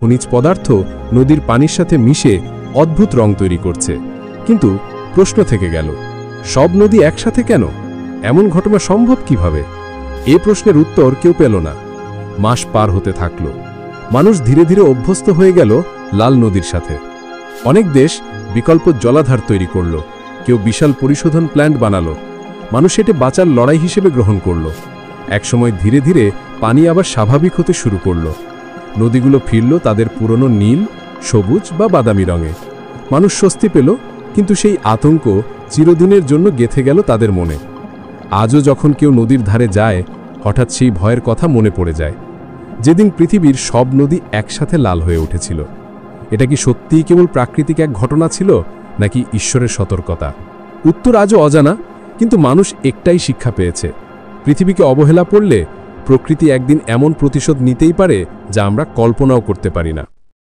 খনিজ পদার্থ নদীর পানির সাথে মিশে অদ্ভুত রং তৈরি করছে। কিন্তু প্রশ্ন থেকে গেল, সব নদী একসাথে কেন? এমন ঘটনা সম্ভব কিভাবে? এ প্রশ্নের উত্তর কেউ পেল না। মাস পার হতে থাকল। মানুষ ধীরে ধীরে অভ্যস্ত হয়ে গেল লাল নদীর সাথে। অনেক দেশ বিকল্প জলাধার তৈরি করল, কেউ বিশাল পরিশোধন প্ল্যান্ট বানালো। মানুষ এটি বাঁচার লড়াই হিসেবে গ্রহণ করল। একসময় ধীরে ধীরে পানি আবার স্বাভাবিক হতে শুরু করল। নদীগুলো ফিরল তাদের পুরনো নীল, সবুজ বা বাদামি রঙে। মানুষ স্বস্তি পেল, কিন্তু সেই আতঙ্ক চিরদিনের জন্য গেঁথে গেল তাদের মনে। আজও যখন কেউ নদীর ধারে যায়, হঠাৎ সেই ভয়ের কথা মনে পড়ে যায়, যেদিন পৃথিবীর সব নদী একসাথে লাল হয়ে উঠেছিল। এটা কি সত্যিই কেবল প্রাকৃতিক এক ঘটনা ছিল, নাকি ঈশ্বরের সতর্কতা? উত্তর আজও অজানা, কিন্তু মানুষ একটাই শিক্ষা পেয়েছে: পৃথিবীকে অবহেলা করলে প্রকৃতি একদিন এমন প্রতিশোধ নিতেই পারে যা আমরা কল্পনাও করতে পারি না।